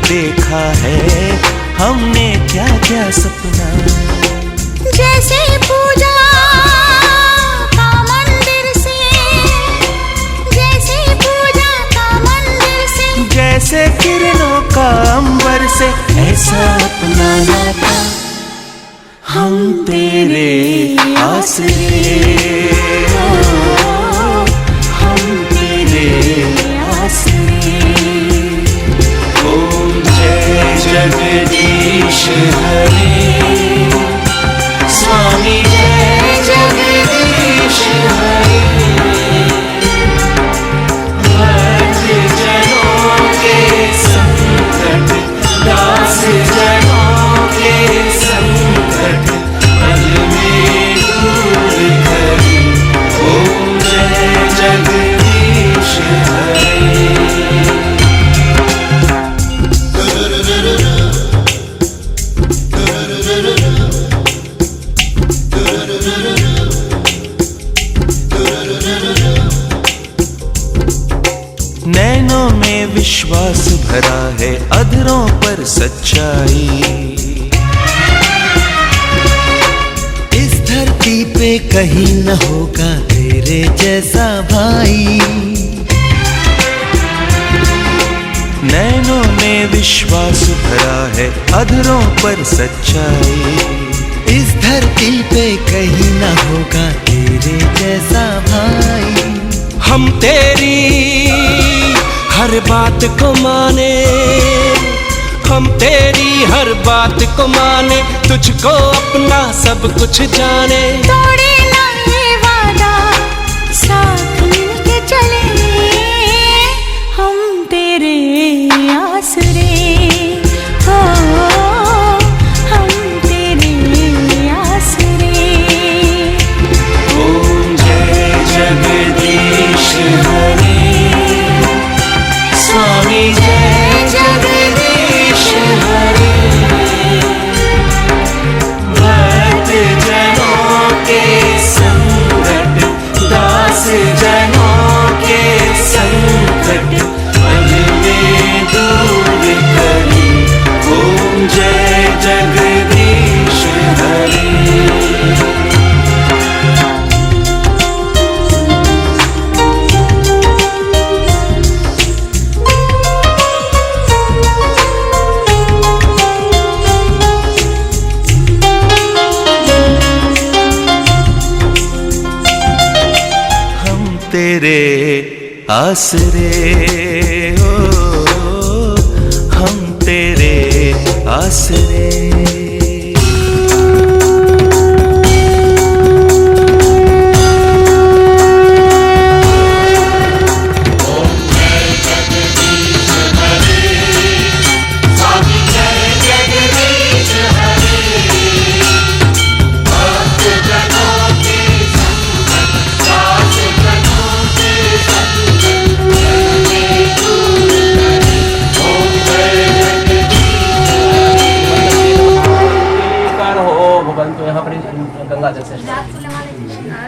देखा है हमने क्या क्या सपना। जैसे पूजा का मंदिर से, जैसे पूजा का मंदिर से, जैसे किरणों का अंबर से, ऐसा अपना नाता हम तेरे आसरे, हम तेरे आसरे। ओम जय जगदीश हरे, स्वामी जय जगदीश हरे। भक्त जनों के संकट, दास जनों के संकट पल में दूर करी। ओम जय जगदीश हरे। नैनों में विश्वास भरा है, अधरों पर सच्चाई। इस धरती पे कहीं न होगा तेरे जैसा भाई। नैनों में विश्वास भरा है, अधरों पर सच्चाई। इस धरती पे कहीं न होगा तेरे जैसा भाई। हम तेरी हर बात को माने, हम तेरी हर बात को माने, तुझको अपना सब कुछ जाने। तोड़े ना ये वादा, साथ मिलके चले, हम तेरे आसरे, हो हम तेरे आसरे। ओम जय जगदीश हरे, स्वामी जय जगदीश हरे। भक्त जनों के संकट, दास जनों के संकट पल में दूर करी। ओम जय जगदीश हरे। तेरे आसरे, ओ हम तेरे आसरे।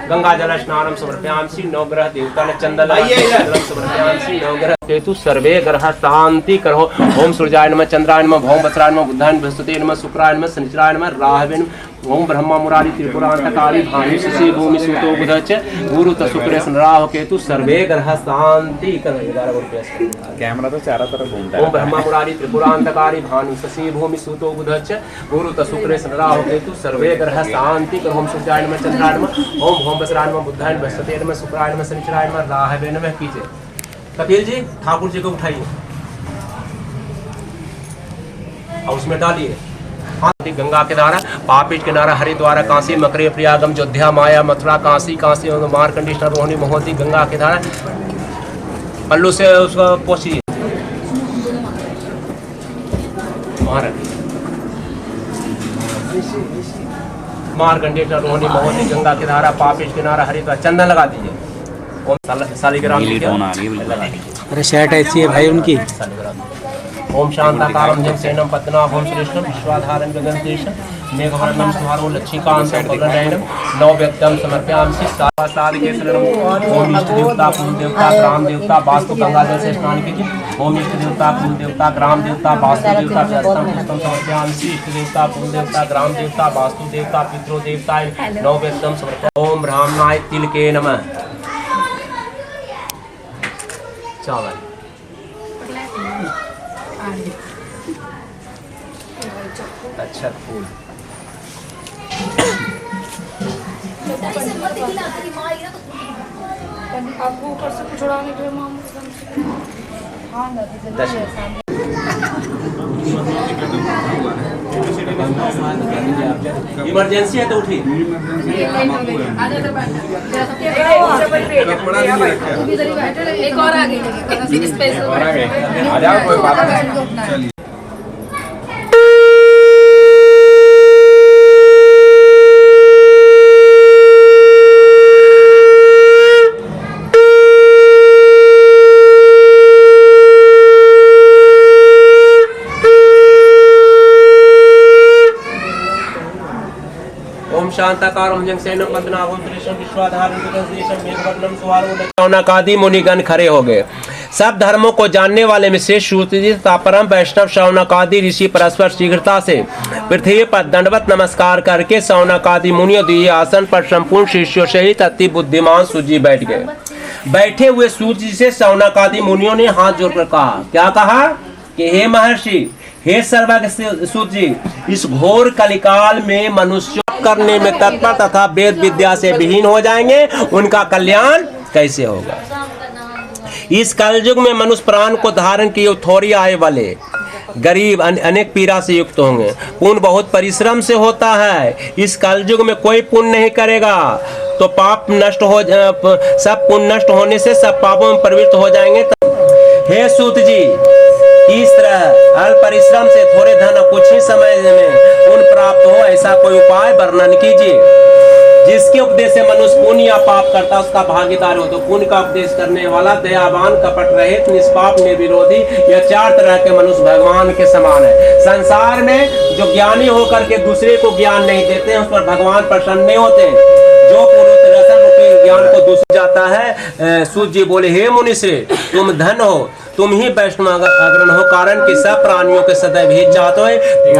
गंगा जल स्नानम समर्पयामि नवग्रह देवता ने चंदन समर्पयामि नवग्रह केतु सर्वे ग्रह शांति करो। ओम सूर्याय नमः, चंद्राय नमः, भौम वस्त्राय नमः, बुधाय नमः, बृहस्पति नमः, शुक्राय नमः, शनिचराय नमः, राहवे नमः। ओम ब्रह्मा मुरारी त्रिपुरांतकारी भानु शशि भूमि सूतो बुधच गुरु शुक्र राहु केतु सर्वे ग्रह शांति करो। 11 रुपये कैमरा तो चारों तरफ घूमता है। ओम ब्रह्मा मुरारी त्रिपुरांतकारी भानु शशि भूमि सूतो बुधच गुरु शुक्र राहु केतु सर्वे ग्रह शांति करो। ओम सूर्याय नमः, चंद्राय नमः, ओम भौम वस्त्राय नमः, बुधाय नमः, बृहस्पति नमः, शुक्राय नमः, शनिचराय नमः, राहवे नमः। कीजिए कपिल जी, ठाकुर जी को उठाइए और उसमें डालिए। गंगा किनारा, पापिश किनारा, हरिद्वार, काशी, मकरे, प्रयागम, अयोध्या, माया, मथुरा, काशी, काशी मार्कंडेय, रोहिणी, महोदी, गंगा किनारा। पल्लू से उसको पोछिए, मार्कंडेय, रोहिणी, महोदी, गंगा किनारा, पापिश किनारा, हरिद्वार। चंदन लगा दीजिए। ओम सालिग्राम। अरे शर्ट ऐसी है भाई उनकी। ओम शांताकारं जगसेनं पद्मनाभं श्रेष्ठं विश्वाधारं गगनतेजं मेघवर्णं शुभांगं लक्ष्मीकान्तं कमलनयनं नवव्यक्तं समर्पयामि साधके शरणं। ओम इष्ट देवता कुल देवता ग्राम देवता वास्तु गंगा जल से स्नान कीजिए। ओम इष्ट देवता कुल देवता ग्राम देवता वास्तु देवता पुष्पम समर्पयामि। इष्ट देवता कुल देवता ग्राम देवता वास्तु देवता पितृ देवता नवव्यक्तं समर्पयामि। ओम ब्राह्मणाय तिलके नमः। चावल अच्छा फूल आपको ऊपर से कुछ उड़ाने के लिए इमरजेंसी है तो उठी। एक और आगे आ जाओ, कोई बात नहीं। शांताकारं जगसेनं पद्मनाभं श्रेष्ठं विश्वाधारं गगनतेजं मेघवर्णं शुभांगं। शौनकादि मुनिगण खड़े हो गए। सब धर्मों को जानने वाले में से सूत जी तथा परम वैष्णव शौनकादि ऋषि परस्पर शीघ्रता से पृथ्वी पर दंडवत नमस्कार करके शौनकादि मुनियों दिए आसन पर संपूर्ण शिष्यों सहित अति बुद्धिमान सूत जी बैठ गए। बैठे हुए सूत जी से शौनकादि मुनियों ने हाथ जोड़कर कहा, क्या कहा कि हे महर्षि, हे सर्वज्ञ सूत जी, इस घोर कलिकाल में मनुष्य करने में तत्पर तथा वेद विद्या से विहीन हो जाएंगे, उनका कल्याण कैसे होगा। इस कलयुग में मनुष्य प्राण को धारण किए थोड़ी आय वाले गरीब अनेक पीड़ा से युक्त होंगे। पुण्य बहुत परिश्रम से होता है। इस कलयुग में कोई पुण्य नहीं करेगा तो पाप नष्ट हो, सब पुण्य नष्ट होने से सब पापों में प्रवृत्त हो जाएंगे। हे सूत जी, इस तरह अल्प परिश्रम से थोड़े धन कुछ ही समय में पुण्य प्राप्त हो, ऐसा कोई उपाय वर्णन कीजिए जिसके उपदेश से मनुष्य पुण्य या पाप करता उसका भागीदार हो। तो पुण्य का उपदेश करने वाला दयावान, कपट रहित, निष्पाप, निर्विरोधी, यह चार तरह के मनुष्य भगवान के समान है। संसार में जो ज्ञानी होकर के दूसरे को ज्ञान नहीं देते हैं, उस पर भगवान प्रसन्न नहीं होते। जो पुरुष रसन रूपी ज्ञान को दूसरा जाता है। सूत जी बोले, हे मुनिश्री, तुम धन हो, तुम ही वैष्णव अग्रहण हो, कारण कि सब प्राणियों के सदैव हित चाहते हो।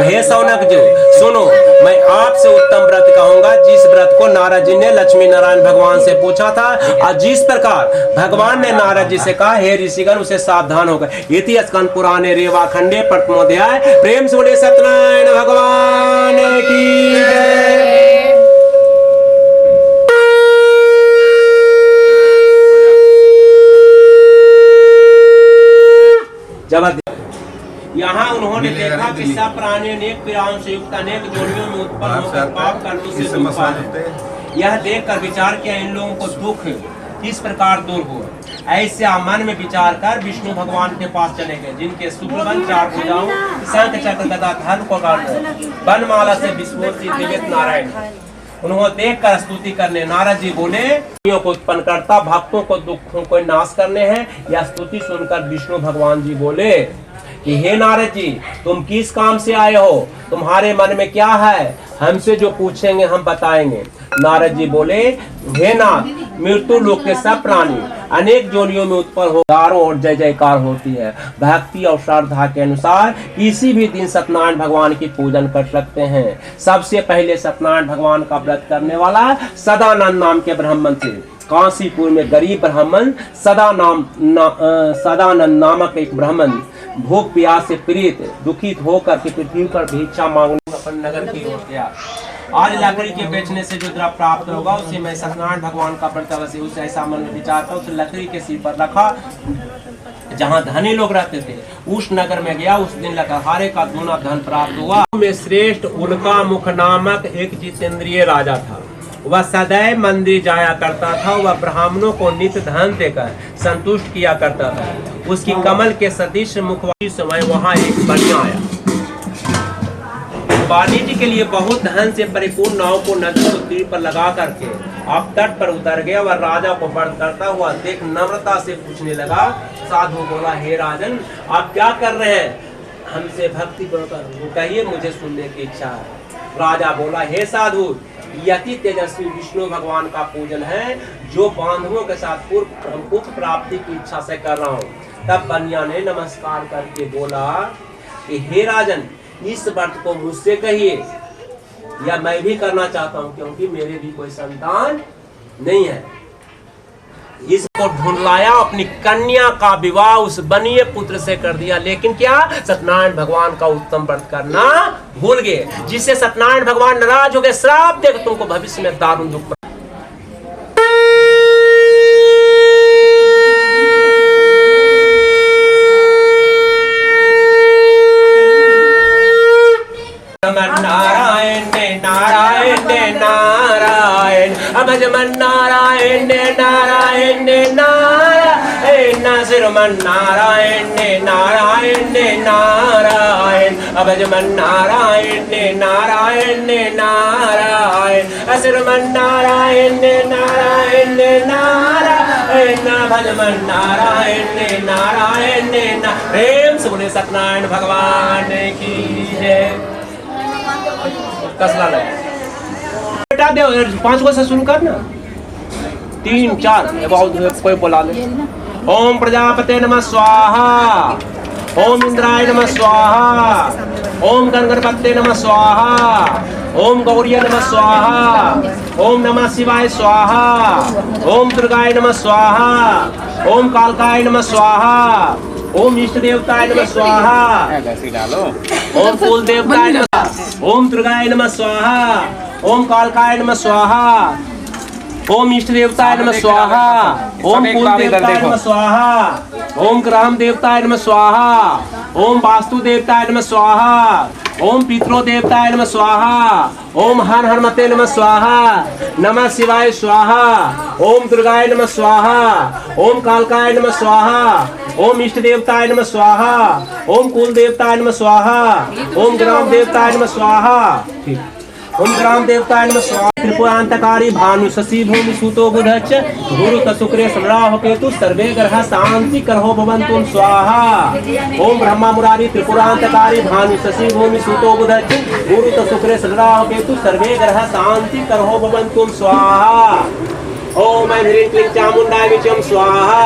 हे शौनक जी, सुनो, मैं आपसे उत्तम व्रत कहूंगा, जिस व्रत को नारद जी ने लक्ष्मी नारायण भगवान से पूछा था, और जिस प्रकार भगवान ने नारद जी से कहा, हे ऋषिगण, उसे सावधान होकर। इति स्कंद पुराणे रेवा खंडे प्रथमोध्याय। प्रेम से बोले सत्यनारायण भगवान की जय। यहाँ उन्होंने देखा कि सब प्राणी अनेक पीड़ाओं से युक्त अनेक जोड़ियों में उत्पन्न होकर पाप कर्मों से दुख पाते। यह देखकर विचार किया, इन लोगों को दुख किस प्रकार दूर हुआ। ऐसे मन में विचार कर विष्णु भगवान के पास चले गए, जिनके शुक्लवन चार भुजाओं, शंख चक्र गदा धन को वनमाला से विस्फोट दिव्य नारायण। उन्होंने देख कर स्तुति करने। नारद जी बोले, को उत्पन्न करता, भक्तों को दुखों को नाश करने हैं। यह स्तुति सुनकर विष्णु भगवान जी बोले कि हे नारद जी, तुम किस काम से आए हो, तुम्हारे मन में क्या है, हमसे जो पूछेंगे हम बताएंगे। नारद जी बोले, हे नाथ, मृत्यु लोक के सब प्राणी अनेक जोनियों में उत्पन्न हो, चारों ओर जय जयकार होती है। भक्ति और श्रद्धा के अनुसार किसी भी दिन सत्यनारायण भगवान की पूजन कर सकते हैं। सबसे पहले सत्यनारायण भगवान का व्रत करने वाला सदानंद नाम के ब्राह्मण थे। काशीपुर में गरीब ब्राह्मण सदानंद नामक एक ब्राह्मण भूख प्यास से पीड़ित दुखित होकर के पृथ्वी पर भिक्षा मांगने अपन नगर की ओर गया। आज लकड़ी के बेचने से जो द्रव्य प्राप्त होगा उसे मैं सत्यनारायण भगवान का व्रत से उसे ऐसा मन में विचार था। उसे लकड़ी के सिर पर रखा जहाँ धनी लोग रहते थे, उस नगर में गया। उस दिन लकड़हारे का दूना धन प्राप्त हुआ। में श्रेष्ठ उल्का मुख नामक एक जितेंद्रिय राजा था। वह सदैव मंदिर जाया करता था। वह ब्राह्मणों को नित्य धन देकर संतुष्ट किया करता था। उसकी कमल के सदृश मुखवाणी समय वहाँ एक बनिया आया। वाणिज्य के लिए बहुत धन से परिपूर्ण नाव को नदी के तीर पर लगा करके अब तट पर उतर गया। वह राजा को वर्ण करता हुआ देख नम्रता से पूछने लगा। साधु बोला, हे राजन, आप क्या कर रहे हैं? हमसे भक्ति पूर्वक कहिए, मुझे सुनने की इच्छा है। राजा बोला, हे साधु, यति तेजस्वी विष्णु भगवान का पूजन है जो बांधवों के साथ पूर्व प्राप्ति की इच्छा से कर रहा हूँ। तब बनिया ने नमस्कार करके बोला कि हे राजन, इस व्रत को मुझसे कहिए, या मैं भी करना चाहता हूँ, क्योंकि मेरे भी कोई संतान नहीं है। इसको ढूंढ लाया, अपनी कन्या का विवाह उस बनिए पुत्र से कर दिया। लेकिन क्या, सत्यनारायण भगवान का उत्तम व्रत करना भूल गए, जिससे सत्यनारायण भगवान नाराज हो गए, श्राप देकर तुमको भविष्य में दारुण दुख। नारायण नारायण नारायण, अभजमन नारायण नारायण नारायण, सिरमन नारायण नारायण नारायण, अभजमन नारायण नारायण नारायण, सिरमन नारायण नारायण नारायण, भजमन नारायण नारायण। प्रेम से बोले सत्यनारायण भगवान की जय। कसला लगे बेटा, दे 5 को से शुरू करना, 3 4 कोई बोला ले। ओम प्रजापते नमः स्वाहा, ओम इंद्राय नमः स्वाहा, ओम गणपते नमः स्वाहा, ओम गौरी नमः स्वाहा, ओम नमः शिवाय स्वाहा, ओम दुर्गाय नमः स्वाहा, ओम कालकाय नमः स्वाहा, ओम इष्ट देवताय नमः स्वाहा, ओम कुल देवताय नमः, ओम दुर्गाय नमः स्वाहा, ओम कालकाय नमः स्वाहा, ओम इष्ट देवताय नमः स्वाहा, ओम कुल देवताय नमः स्वाहा, ओम ग्राम देवताय नमः स्वाहा, ओम वास्तु देवताय नमः स्वाहा, ओम पितरो देवताय नमः स्वाहा, ओम हर हनुमते नमः स्वाहा, नमः शिवाय स्वाहा, ओम दुर्गाय नमः स्वाहा, ओम कालकाय नमः स्वाहा, ओम इष्ट देवताय नमः स्वाहा, ओम कुल देवताय नमः स्वाहा, ओम ग्राम देवताय नमः स्वाहा, ओम ग्राम देवताय नमः स्वाहा। त्रिपुरांतकारी भानु शशि भूमि सूतो बुधश्च गुरु तसुक्रे समराह केतु सर्वे ग्रह शांति करहो भवन्तु स्वाहा। ओम ब्रह्मा मुरारी त्रिपुरांतकारी भानु शशि भूमि सूतो बुधश्च गुरु तसुक्रे समराह केतु सर्वे ग्रह शांति करहो भवन्तु स्वाहा। ओम ऐं ह्रीं क्लीं चामुंडाय विचम स्वाहा।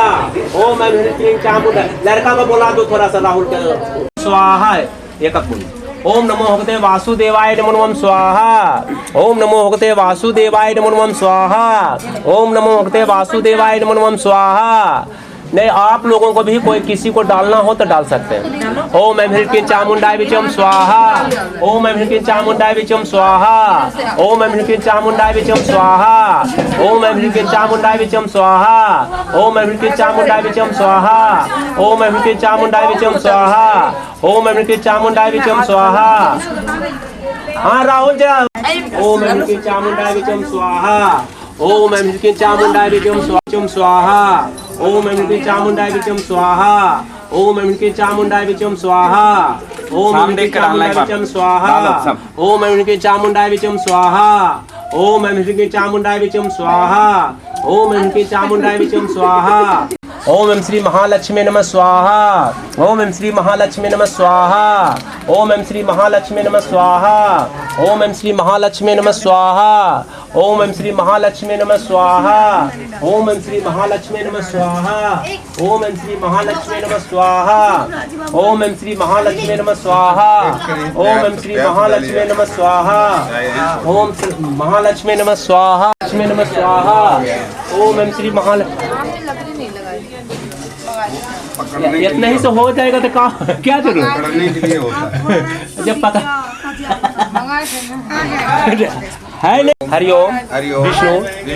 ओम ऐं ह्रीं क्लीं चामुंडाय, लड़का को बोला दो थोड़ा सा राहुल के स्वाहा। एक ओम नमो भगवते वासुदेवाय नमो नमः स्वाहा। ओम नमो भगवते वासुदेवाय नमो नमः स्वाहा। ओम नमो भगवते वासुदेवाय नमो नमः स्वाहा। नहीं, आप लोगों को भी कोई किसी को डालना हो तो डाल सकते हैं। ओम ऐं ह्रीं क्लीं चामुंडाय विचम स्वाहा। ओम ऐं ह्रीं क्लीं चामुंडाय विचम स्वाहा। ओम ऐं ह्रीं क्लीं चामुंडाय विचम स्वाहा। ओम ऐं ह्रीं क्लीं चामुंडाय विचम स्वाहा। ओम ऐं ह्रीं क्लीं चामुंडाय विचम स्वाहा। ओम ऐं ह्रीं क्लीं चामुंडाय विचम स्वाहा। ओम ऐं ह्रीं क्लीं चामुंडाय विचम स्वाहा। हाँ राहुल जरा। ओम ऐं ह्रीं क्लीं चामुंडाय विचम स्वाहा। ओम ऐं ह्रीं क्लीं चामुंडाय विचम स्वाहा। ओम ऐं ह्रीं क्लीं चामुंडाय विचम स्वाहा। ओम ऐं ह्रीं क्लीं चामुंडाय विचम स्वाहा। ओम ऐं ह्रीं क्लीं चामुंडाय विचम स्वाहा। ओम ऐं ह्रीं क्लीं चामुंडाय विचम स्वाहा। ओम ऐं ह्रीं क्लीं चामुंडाय विचम स्वाहा। ओम ऐं ह्रीं क्लीं चामुंडाय विचम स्वाहा। ओम ऐं श्री महालक्ष्मी नमः स्वाहा। ओम ऐं श्री महालक्ष्मी नमः स्वाहा। ओम ऐं श्री महालक्ष्मी नमः स्वाहा। ओम ऐं श्री महालक्ष्मी नमः स्वाहा। ओम ऐं श्री महालक्ष्मी नमः स्वाहा। ओम ऐं श्री महालक्ष्मी नमः स्वाहा। ओम ऐं श्री महालक्ष्मी नमः स्वाहा। ओम ऐं श्री महालक्ष्मी नमः स्वाहा। ओम ऐं श्री महालक्ष्मी नमः स्वाहा। ओम श्री महालक्ष्मी नमः स्वाहा। लक्ष्मी नमः स्वाहा। ओम ऐं श्री महालक्ष्मी। इतना ही से हो जाएगा तो क्या जरूरत जब पता है नहीं। हरिओम विष्णु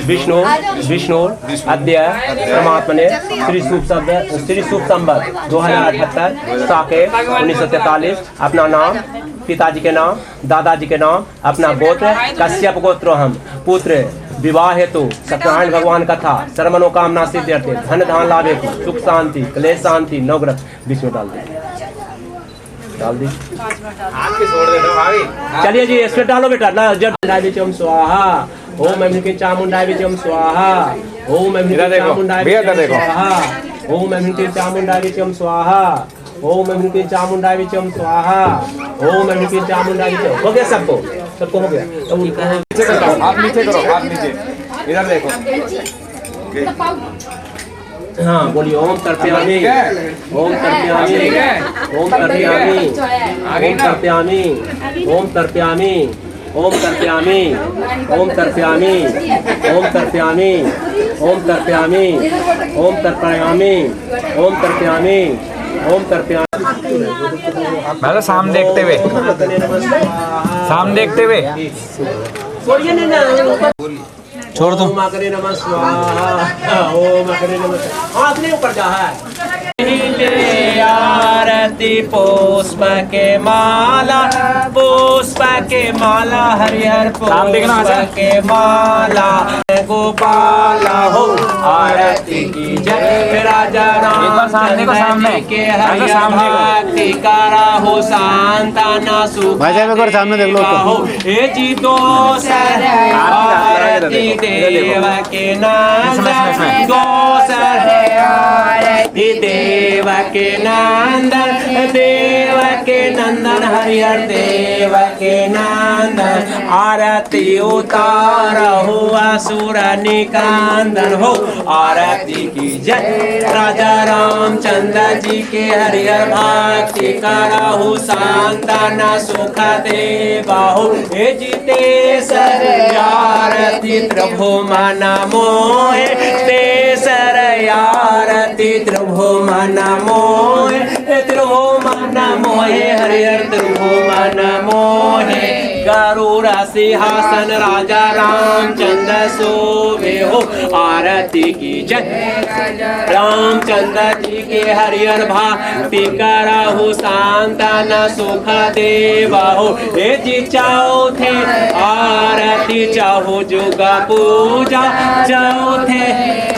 विष्णु विष्णु अद्य परमात्मने श्री शुभ संवत 2078 साके 1943 अपना नाम, पिताजी के नाम, दादाजी के नाम, अपना गोत्र कश्यप गोत्र, हम पुत्र विवाह हेतु सत्यनारायण भगवान कथा सर्वमनोकामना सिद्ध्यर्थे धन धान लाभे सुख शांति क्लेश शांति नवग्रह बीच में डाल दी। चलिए जी इसमें डालो बेटा ना। जब स्वाहा। ओम ऐं ह्रीं क्लीं चामुंडाय विचम स्वाहा। ओम ऐं ह्रीं क्लीं चामुंडाय विचम स्वाहा। ओम ऐं ह्रीं क्लीं चामुंडाय विचम स्वाहा। ओम अग्नि चामुंडा विचम स्वाहा, ओम अग्नि चामुंडा विचम। हो गया सबको, सबको हो गया। नीचे करो, आप नीचे करो, आप नीचे इधर देखो। हाँ बोलिए ओम तर्पयामि, ओम तर्पयामि, ओम तर्पयामि, ओम तर्पयामि, ओम तर्पयामि, ओम तर्पयामि, ओम तर्पयामि, ओम तर्पयामि, ओम तर्पयामि, ओम तर्पयामि, ओम तर्पयामि, ओम तर्पयामि। मतलब सामने देखते हुए, सामने देखते हुए छोड़ दो। ओम अग्नि नमः स्वाहा, ओम अग्नि नमः स्वाहा। हाँ अपने ऊपर जा है। आरती पुष्प के माला, पुष्प के माला, हरिहर पुष्प के माला, गोपाला हो आरती की जय। राजा रामचंद्र के हरिहर भक्ति करा हो, सांताना सुख सामने देख लो हो। हे जी दोसर आरती देव के नंदन, दोसर आरती देव के नंदन, देव के नंदन, हरिहर देव के नंदन। आरती उतार हो असुर निकंदन हो, आरती की जय। राजा रामचंद्र जी के हरिहर भक्ति करहु, सांताना सुख देवा हो। हे जीते सर आरती त्रिभुवन मोहे, तेसर आरती त्रिभुवन मोहे, त्रिभुवन मोहे, हरिहर त्रिभुवन मोहे। गरुड़ सिंहासन राजा रामचंद्र सोवे हो, आरती की जय। रामचंद्र जी के हरिहर भक्ति करहु, सांताना सुख देवा हो। हे जी चौथे आरती चाहो जुग पूजा, चौथे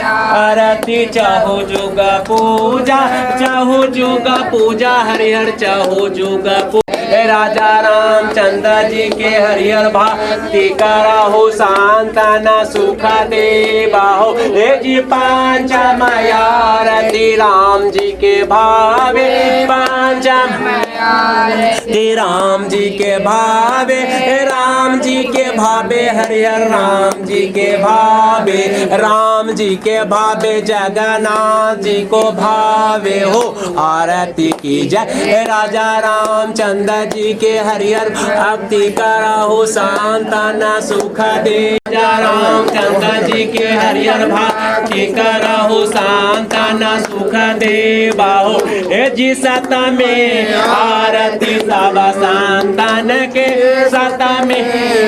आरती चाहो जुग पूजा, चाहो जुग पूजा, हरिहर चाहो जुग पूजा। राजा रामचंद्र जी के हरिहर भक्ति करहु, सांताना सुख देवा हो। हे जी पंचम आरती राम जी के भावे, पंचम आरती राम जी के भावे, राम जी के भावे, हरिहर राम जी के भावे, राम जी के भावे, जगन्नाथ जी को भावे हो, आरती की जय। राजा रामचंद्र जी के हरिहर भक्ति करहु, सांताना सुख दे। राजा रामचंद्र जी के हरिहर भक्ति करहु, सांताना सुख देवा हो। हे जी सतमे आरती सब संतान के, सतमे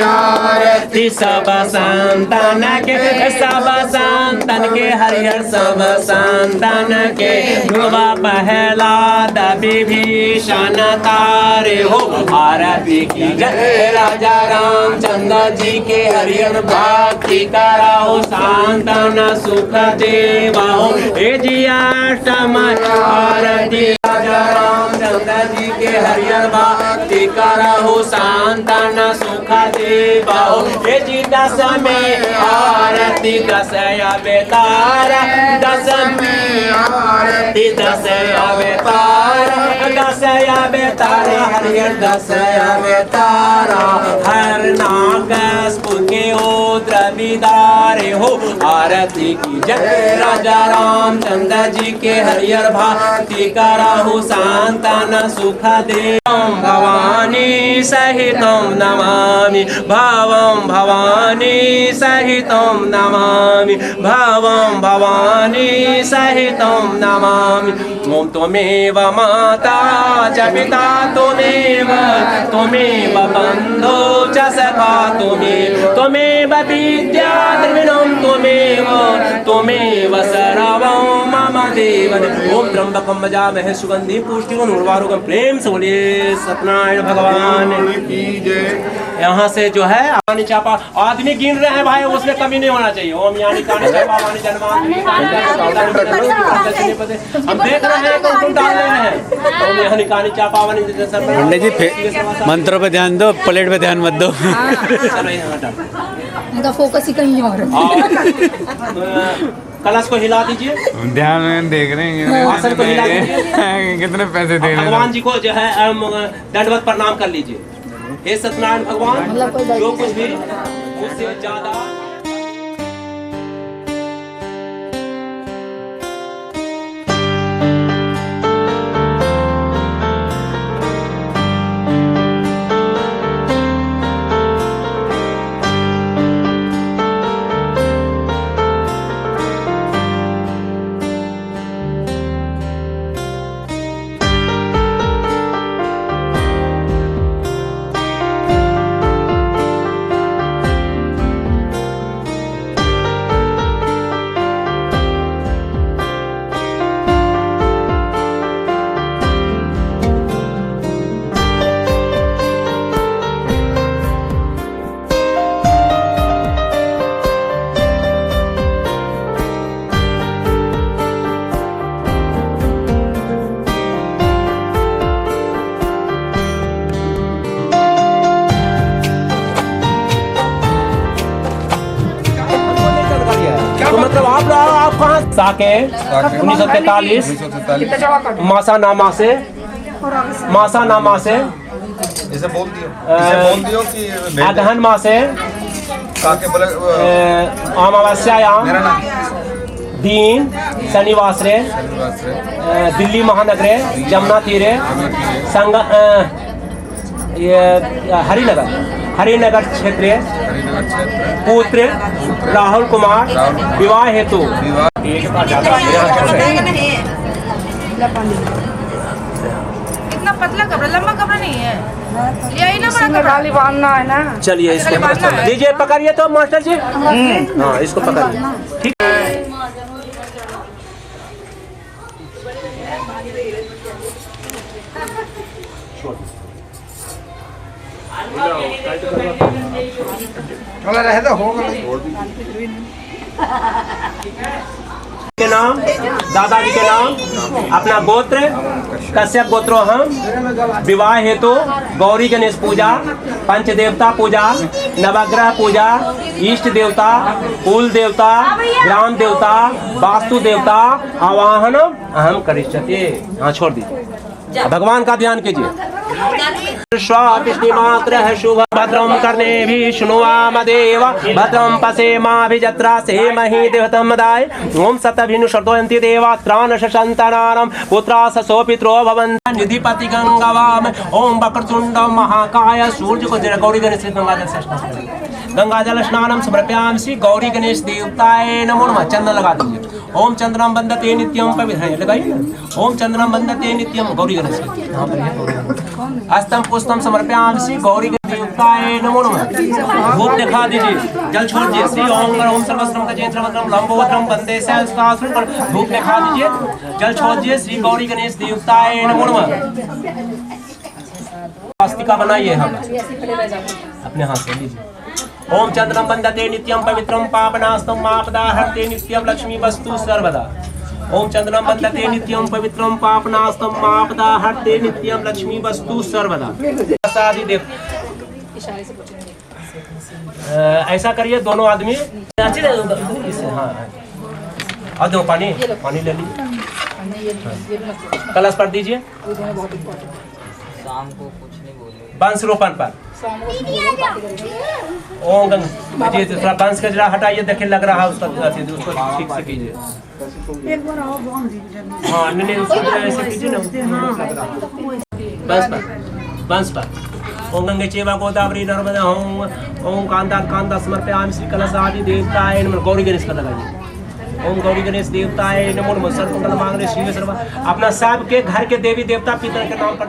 आरती सब संतान के, सब संतान के, हरिहर सब संतान के। ध्रुवा प्रहलाद विभीषण तारे हो, आरती की जय। राजा रामचंद्र जी के हरिहर भक्ति करहु, सांताना सुख देवा हो। हे जी अष्टम आरती राजा रामचंद्र जी के हरिहर भक्ति करहु, सांताना सुख देवा हो। हे जी दसमे आरती दस अवतार, दसमे आरती दस अवतार, दस अवतार, हरिहर दस अवतार। हर नागस्पु के ओद्र विदारे हो, आरती की जय। राजा रामचंद्र जी के हरिहर भक्ति करहु, सांताना सुख दे। भवानी सहितं नमामि, भावं भवानी सहितं नमामि, भावं भवानी सहितं नमामि। ओम त्वमेव माता च पिता त्वमेव, त्वमेव बन्धो च सखा त्वमेव, त्वमेव विद्या द्रविणं त्वमेव, त्वमेव सर्वं मम देव। ओम त्र्यंबकं यजामहे सुगंधिं पुष्टिवर्धनम् उर्वारुकं। प्रेम से बोलिए सत्यनारायण भगवान की जय। यहाँ से जो है आनी चापा आदमी गिन रहे हैं भाई, उसमें कमी नहीं होना चाहिए। ओम यानी कानी चापा वानी जन्मांतरी, हम देख रहे हैं तो तुम डाल रहे हैं। ओम यानी कानी चापा वानी पंडित जी मंत्रों पे ध्यान दो, प्लेट पे ध्यान मत दो। उनका फोकस ही कहीं और है। कलश को हिला दीजिए, ध्यान में देख रहे हैं आसन को हिला दीजिए, कितने पैसे दे रहे हैं। भगवान जी को जो है दंडवत प्रणाम कर लीजिए। हे सत्यनारायण भगवान, जो कुछ भी मुझसे ज्यादा तो मतलब आप कहाँ साके 1943 मासा नामा से इसे बोल दियो कि अगहन मासे साके बोले अमावस्यायाम दीन शनिवासरे दिल्ली महानगरे जमुना तीरे संग हरिनगर क्षेत्रे पुत्र राहुल कुमार विवाह हेतु इतना पतला कपड़ा, लंबा कपड़ा नहीं है, यही ना बड़ा कपड़ा बांधना है ना। चलिए इसको दीजिए, पकड़िए तो मास्टर जी। हाँ इसको पकड़िए, ठीक। रहे तो होगा के नाम, दादाजी के नाम, अपना गोत्र कश्यप गोत्रो हम, विवाह हेतु गौरी गणेश पूजा, पंच देवता पूजा, नवग्रह पूजा, इष्ट देवता, कुल देवता, ग्राम देवता, वास्तु देवता आवाहन अहम करिष्यते। हाँ छोड़ दीजिए, भगवान का ध्यान कीजिए। विष्णुमात्र शुभ भद्रम करने भी शुनुवाम देव भद्रम पसेमाभिजत्रा से मही देवतम दाय ओम सतभिनु शर्दोयन्ति देवा त्राण शशंतनारम पुत्रा ससो पित्रो भवन्त निधिपति गंगावाम ओम वक्रतुंड महाकाय सूर्य को जरा गौरी गणेश गंगाजल स्नानम समर्पयामि गौरी गणेश देवताय नमो नमः। चंदन लगा दीजिए। ओम चंद्रम बंदते नित्यम पवित्र लगाइए। ओम चंद्रम बंदते नित्यम गौरी गणेश अस्तम पुष्पम समर्पयामि गौरी देवताय नमो नमः। धूप दिखा दीजिए, जल छोड़ दीजिए। श्री ओम ओम सर्वस्त्रम गजेन्द्रवत्रम लंबोदरम वंदे सहस्रासुरं पर धूप दिखा दीजिए, जल छोड़ दीजिए। श्री गौरी गणेश देवताय नमो नमः। स्वास्तिका बनाइए हम अपने हाथ से लीजिए। ओम चंद्रम बंदते नित्यम पवित्रम पापनास्तम मापदा हरते नित्यम लक्ष्मी वस्तु सर्वदा। ओम चंद्रम बंदते नित्यम पवित्रम पापनास्तम मापदा हरते नित्यम लक्ष्मी वस्तु सर्वदा। ऐसा करिए दोनों आदमी। हाँ और दो पानी ले लीजिए, कलश पर दीजिए। शाम को कुछ नहीं बोले, वंश रोपण पर ओम जी थोड़ा वंश का जरा हटाइए, देखिए लग रहा है उसका, उसको ठीक से कीजिए। हाँ नहीं उसको ऐसे कीजिए ना, वंश पर ओम गंगे चेवा गोदावरी नर्मदा ओम कांता समर्पयामि श्री कलश आदि देवताय नमः। गौरी गणेश का लगाइए। ओम गौरी गणेश देवताय नमो नमः। सर्वमंगल मांगल्ये शिवे सर्व। अपना सब के घर के देवी देवता पितर के नाम पर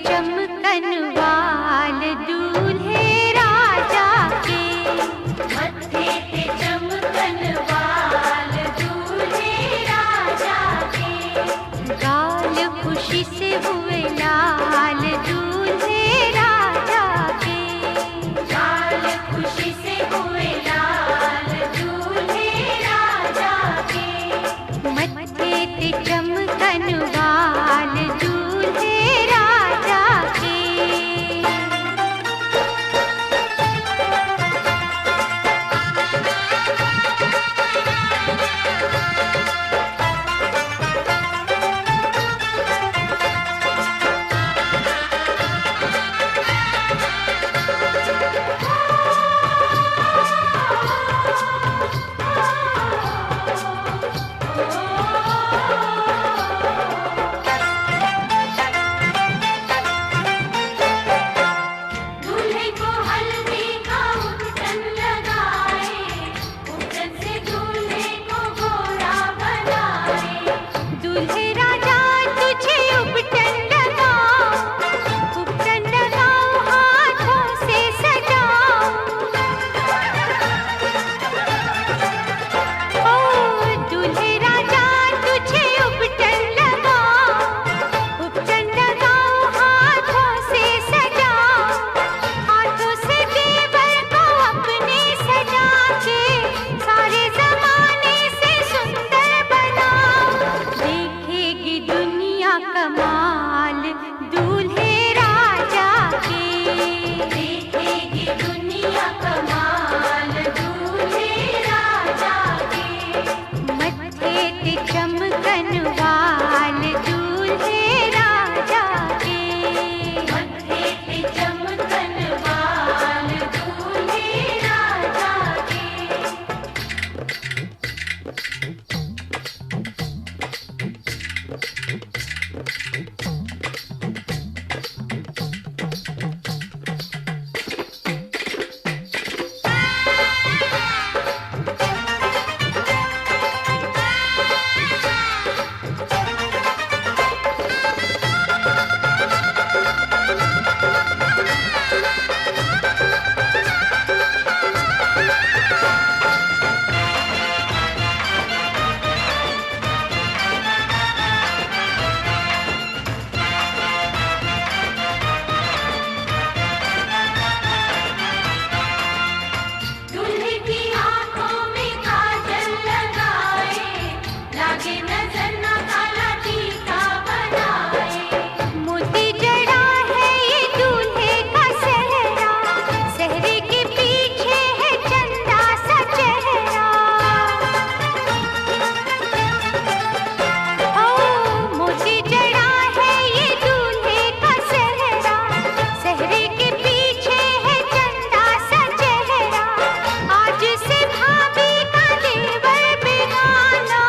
चमकन वाल दूल्हे राजा चमकन वाल दूल्हे राजा के, मत्थे पे चमकन वाल दूल्हे राजा के। दूल्हे की आंखों में काजल लगाए, लागे नजर ना काला टीका बनाए। मोती जड़ा है ये दूल्हे का सेहरा, सेहरे के पीछे है चंदा सा चेहरा। ओ मोती जड़ा है ये दूल्हे का सेहरा, सेहरे के पीछे है चंदा सा चेहरा। आज से भाभी का देवर बेगाना,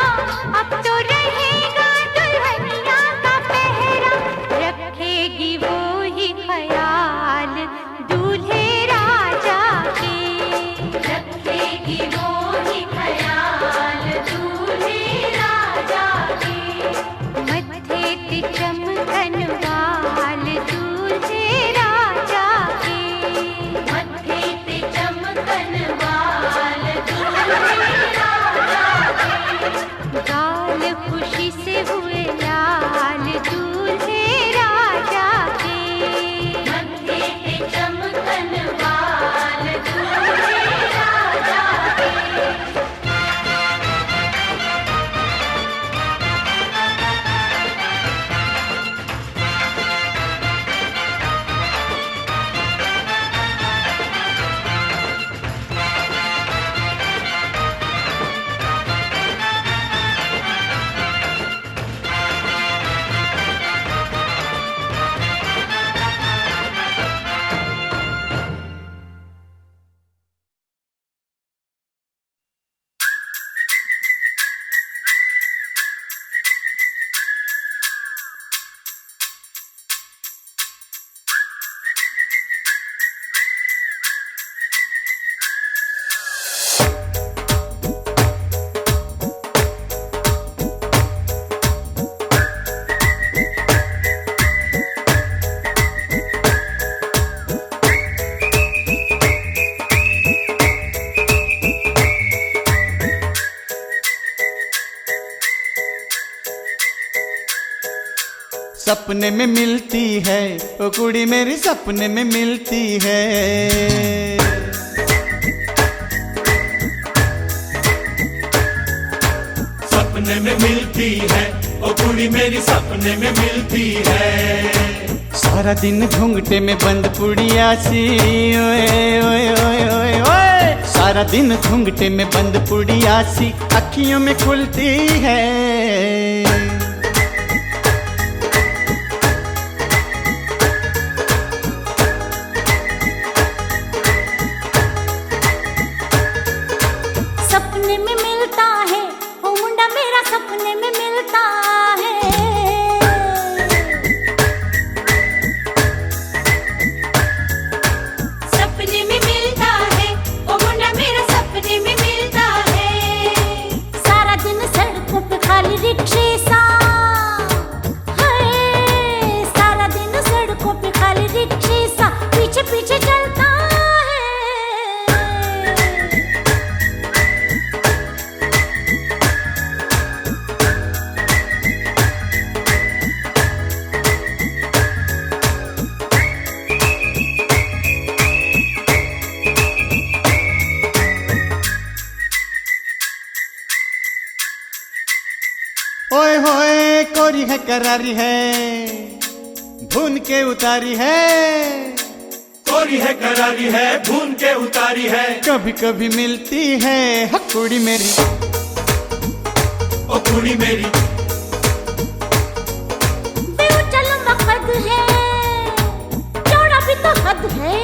अब तो रहेगा दुल्हनिया का पहरा। रखेगी वो ही ख्याल दूल्हे राजा के, रखेगी वो ही ख्याल दूल्हे राजा के। मत्थे पे चमकन वाल दूल्हे राजा के, मत्थे पे चमकन वाल दूल्हे राजा के। गाल खुशी से हुए लाल दूल्हे राजा के, मत्थे पे चमकन वाल दूल्हे राजा के। सपने में मिलती है ओ कुड़ी मेरी, सपने में मिलती है। सपने में मिलती है ओ कुड़ी मेरी, सपने में मिलती है। सारा दिन घूंघटे में बंद पुड़िया सी, ओए ओए ओए ओए ओए। सारा दिन घूंघटे में बंद पुड़िया सी अखियों में खुलती है। सपने में मिलता है ओ मुंडा मेरा, सपने में मिलता है। सपने में मिलता है ओ मुंडा मेरा, सपने में मिलता है। सारा दिन सड़कों पे खाली रिक्शे सा है, सारा दिन सड़कों पे खाली रिक्शे सा पीछे पीछे चलता है। ओए होए कोरी है करारी है, भून के उतारी है। कोरी है करारी है, भून के उतारी है। कभी कभी मिलती है कुड़ी मेरी, ओ कुड़ी मेरी बेउचल मकद है, चौड़ा भी तो हद है।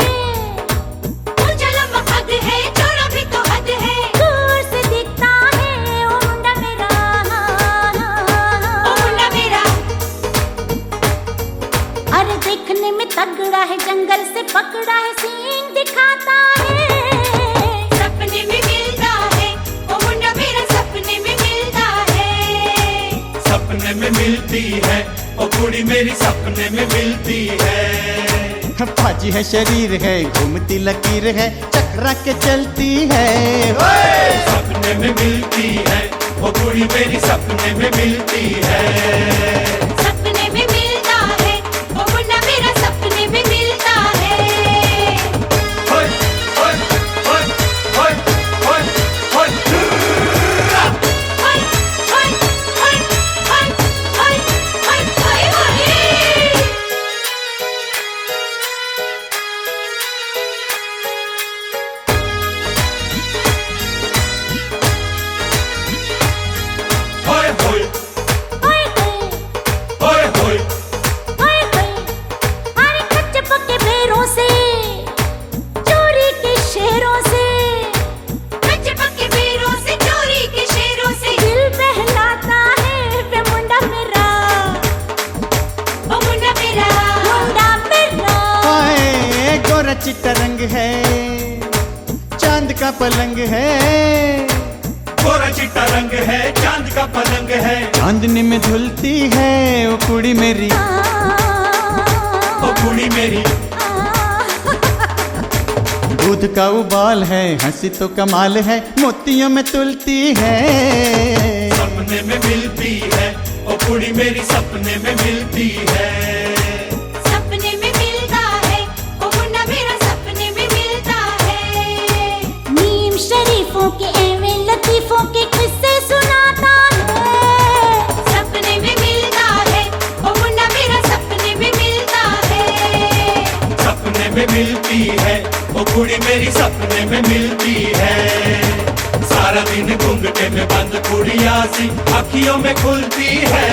उजल मकद है, चौड़ा भी तो हद है। दूर से दिखता है ओ मुंडा मेरा, ओ मुंडा मेरा। अरे देखने में तगड़ा है, जंगल से पकड़ा है, सींग दिखाता है। सपने में मिलता है ओ मुंडा मेरा, सपने में मिलता है। सपने में मिलती है ओ कुड़ी मेरी, सपने में मिलती है। फाजी है शरीर है, घूमती लकीर है, चकरा के चलती है। सपने में मिलती है ओ कुड़ी मेरी, सपने में मिलती है। सपने में मिलता है ओ मुन्ना मेरा, सपने में मिलता है। होय होय होय होय होय होय हाय हाय हाय हाय हाय हाय हाय हाय। होय होय हाय होय हाय होय हाय हाय। अरे कच्चे पक्के बेरों से, चोरी के शेरों से, कच्चे पक्के बेरों से, चोरी के शेरों से दिल बहलाता है वे मुंडा मेरा, ओ मुंडा मेरा, मुंडा मेरा। हाय गोरा चिट्टा रंग है, चांद का पलंग है। गोरा चिट्टा रंग है, चांद का पलंग है। चांदनी में धुलती है ओ कुड़ी मेरी। ओ कुड़ी मेरी दूध का उबाल है, हंसी तो कमाल है, मोतियों में तुलती है। सपने में मिलती है ओ कुड़ी मेरी, सपने में मिलती है। सपने में मिलता है ओ मुन्ना मेरा, सपने में मिलता है। नीम शरीफों के एवे लतीफों के किस्से सुनाता है। सपने में मिलता है ओ मुन्ना मेरा, सपने में मिलता है। सपने में मिलती है ओ कुड़ी मेरी, सपने में मिलती है। सारा दिन घूंघटे में बंद कुड़िया सी अखियों में खुलती है।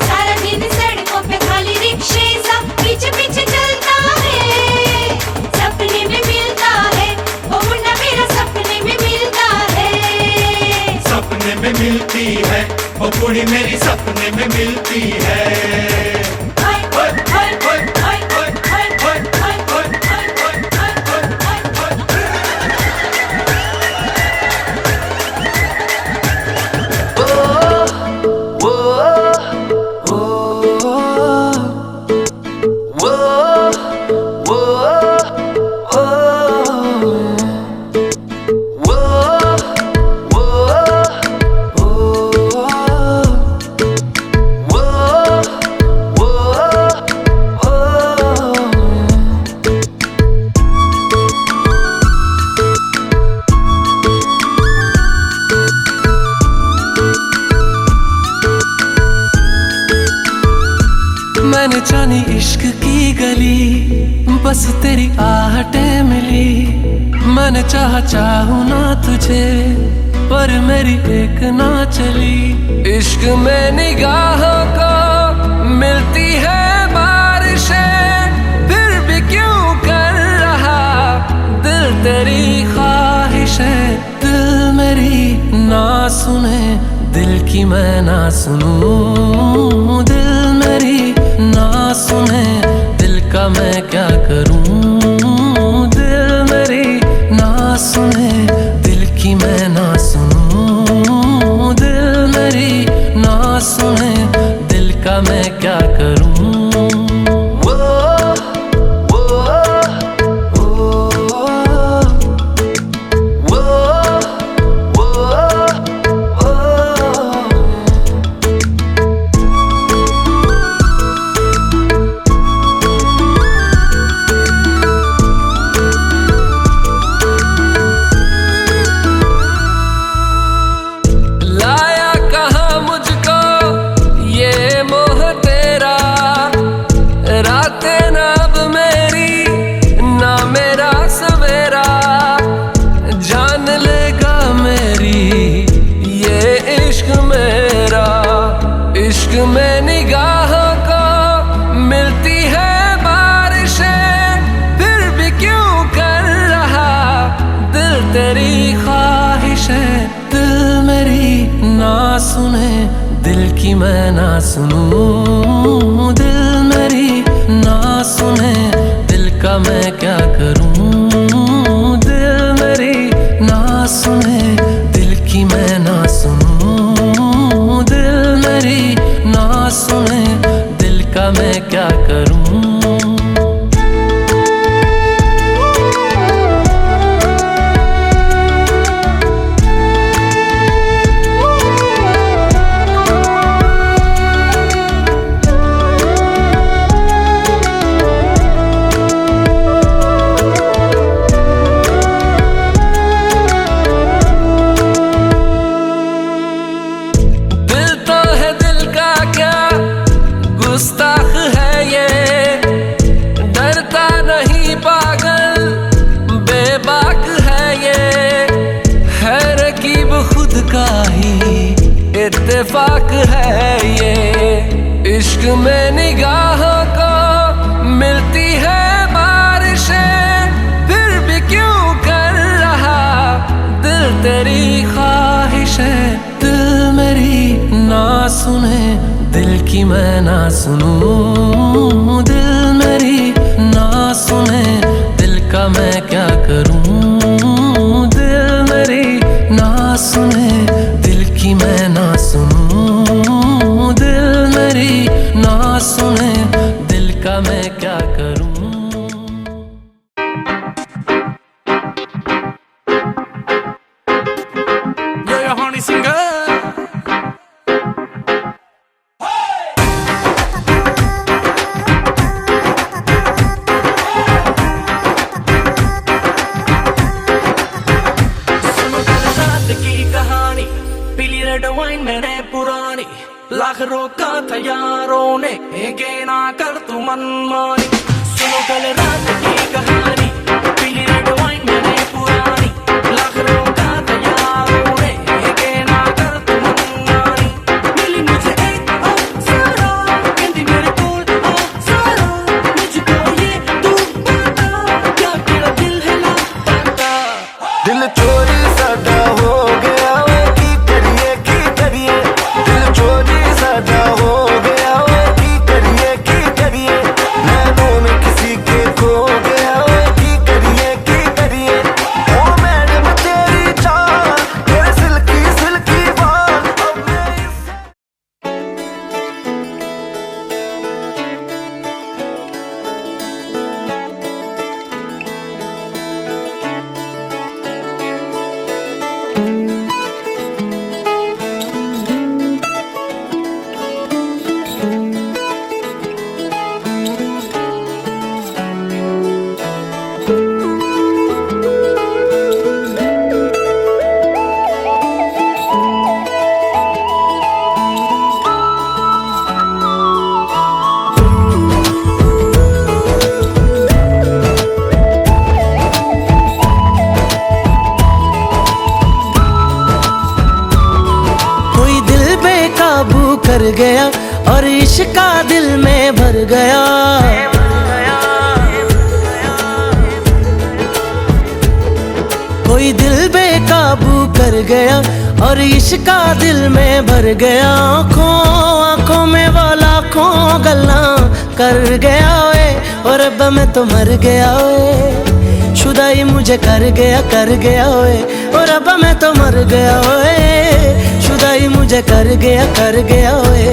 सारा दिन सड़कों पे खाली रिक्शे सा पीछे पीछे चलता है। सपने में मिलता है ओ मुन्ना मेरा, सपने में मिलता है। सपने में मिलती है ओ कुड़ी मेरी, सपने में मिलती है। हाय हाय हाय हाय हाय हाय हाय हाय हाय हाय हाय हाय हाय हाय। मैंने जानी इश्क की गली, बस तेरी आहटें मिली। मैंने चाहूँ ना तुझे, पर मेरी एक ना चली। इश्क में निगाहों को मिलती है बारिशें, फिर भी क्यों कर रहा दिल तेरी ख्वाहिशें। दिल मेरी ना सुने, दिल की मैं ना सुनूं। दिल मेरी ना सुने, दिल का मैं क्या करूं। दिल मेरी ना सुने, दिल की मैं ना सुनूं। दिल मेरी ना सुने, दिल का मैं क्या करूं। लाया कहाँ मुझको ये मोह तेरा, में निगाहों को मिलती है बारिशें, फिर भी क्यों कर रहा दिल तेरी ख्वाहिशें। दिल मेरी ना सुने, दिल की मैं ना सुनूं। दिल मेरी ना सुने, दिल का मैं क्या करूं। दिल मेरी ना सुने, दिल की मैं ना सुनूं। दिल मेरी ना सुने, दिल का मैं क्या करूं। गुस्ताख है ये, डरता नहीं पागल बेबाक है ये, है रकीब खुद का ही इत्तेफाक है ये। इश्क में निगाहों को मिलती है बारिशें, फिर भी क्यों कर रहा दिल तेरी ख्वाहिशें। दिल मेरी ना सुने, दिल की मैं ना सुनूं। दिल मेरी ना सुने, दिल का मैं क्या करूं। दिल मेरी ना सुने, दिल की मैं ना सुनूं। दिल मेरी ना सुने, दिल का मैं क्या करूं। लाख रोका था यारों ने, ना कर तू मनमानी। सुनो कल रात की कहानी, पीली रेड वाइन मैंने पुरानी। लाख रोका था यारों ने, ना कर तू मनमानी। मिली मुझे एक अप्सरा, कहती मेरे कोल अप्सरा। मुझको ये तू बता, क्या तेरा दिल है लापता। दिल चोरी सादा हो गया, की करिए की करिए। दिल चोरी सादा हो गया, की करिए नैनों में किसी के खो गया। की करिए ओ मैडम तेरी चाल, तेरे सिल्की सिल्की बाल। अब मैं कर गया और इश्क का दिल में भर गया। कोई दिल बेकाबू कर गया और इश्क का दिल में भर गया। आँखों में वो लाखों गल्ला कर गया ओए, और अब मैं तो मर गया ओए। शुदाई मुझे कर गया ओए, और अब मैं तो मर गया ओए। शुदाई मुझे कर गया ओए।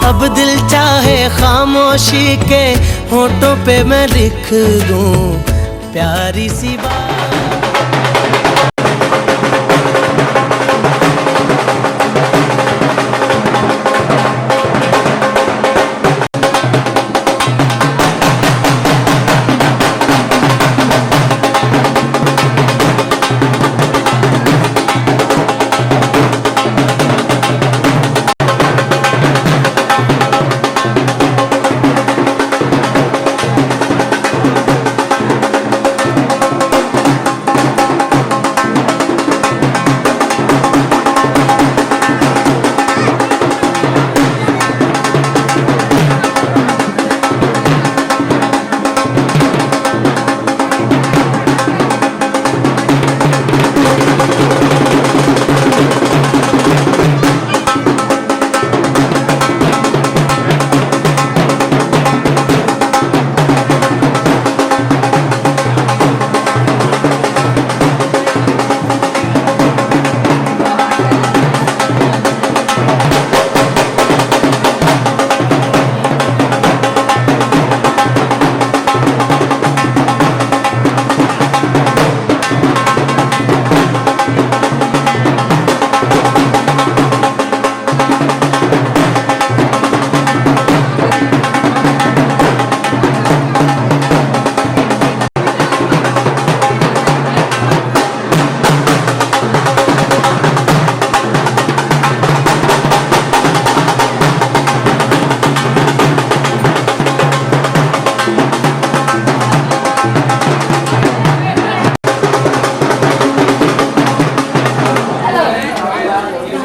अब दिल चाहे खामोशी के होठों पे मैं लिख दूं प्यारी सी बात।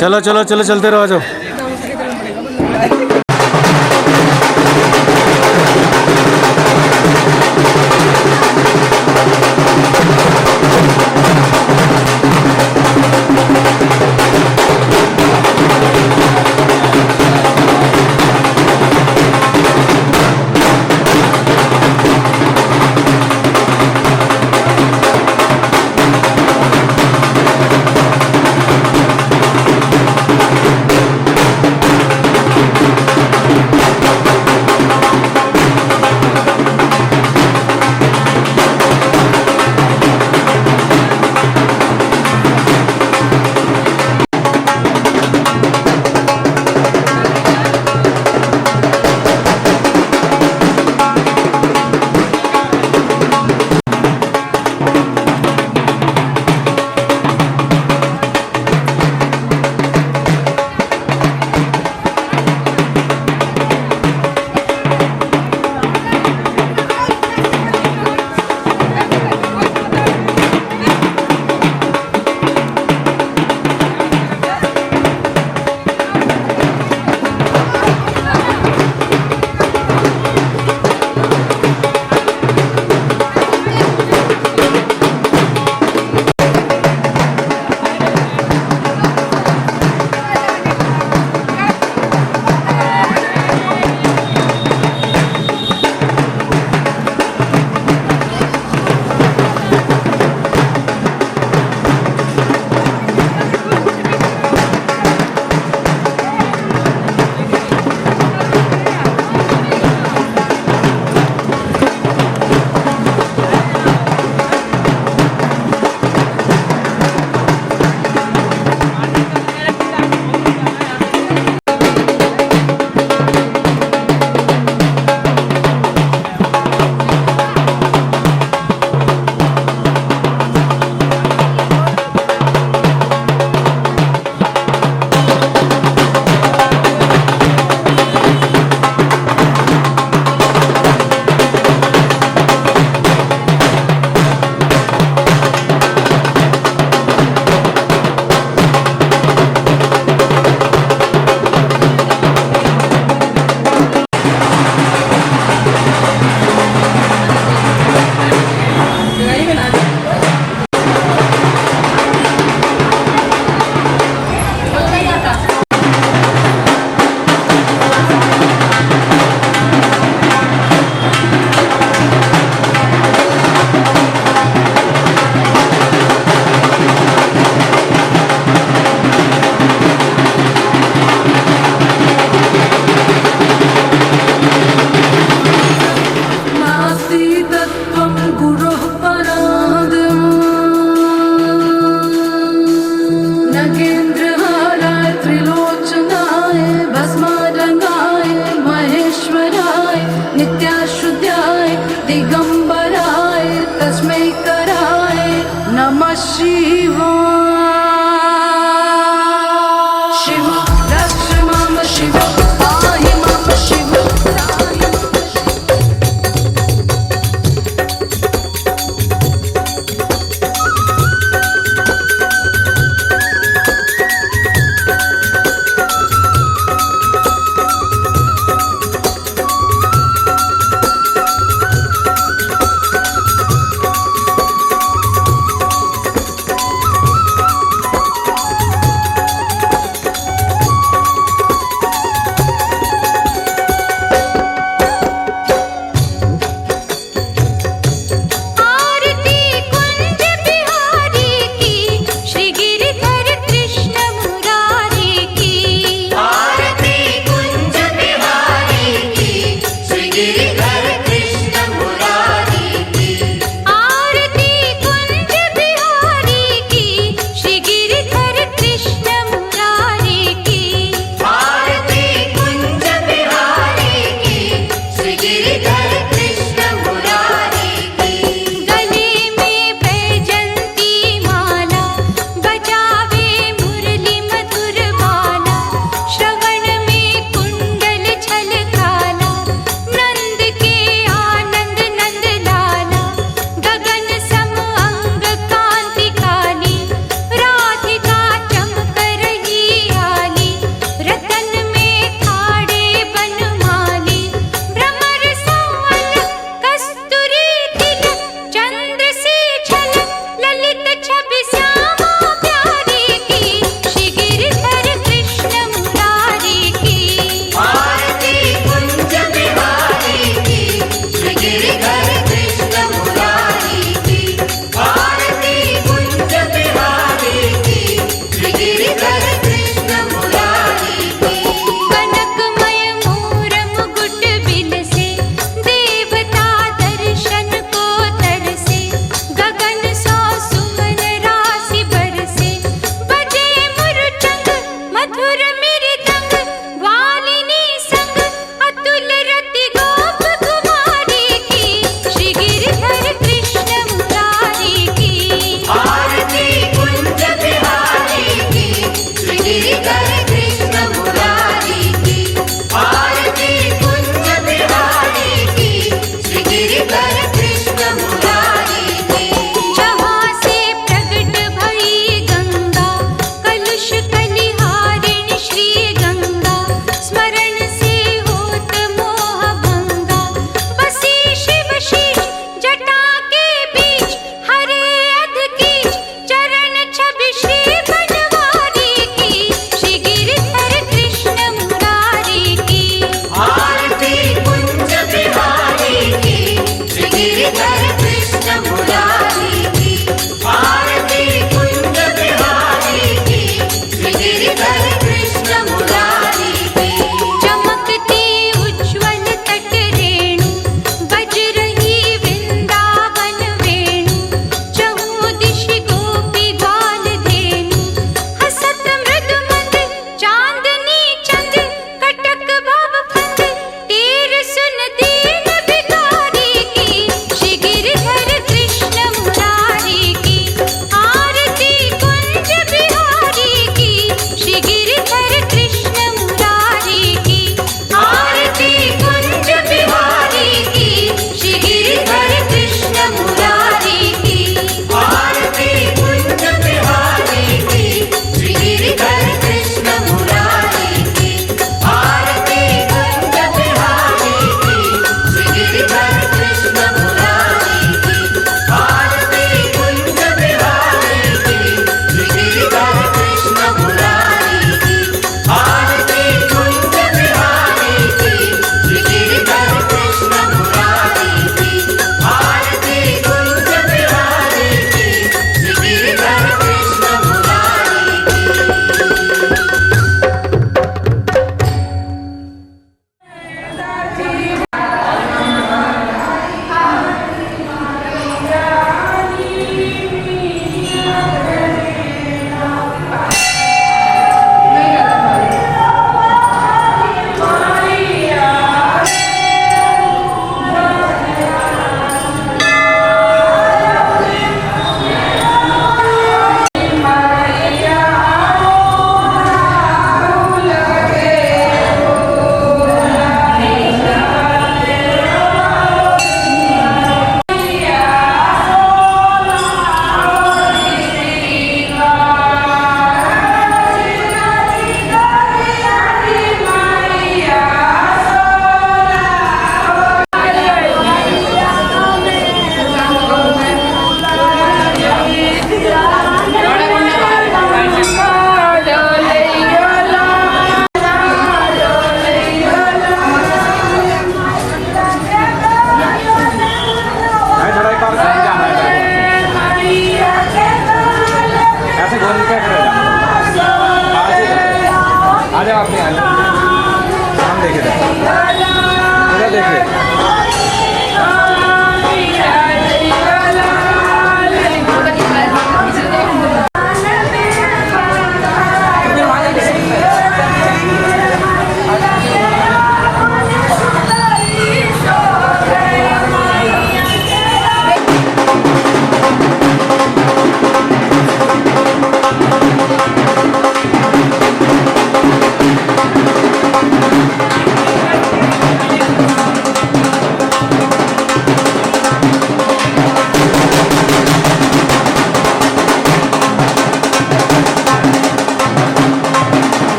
चलो चलो चलो चलते रहो, आ जाओ। गिरिधर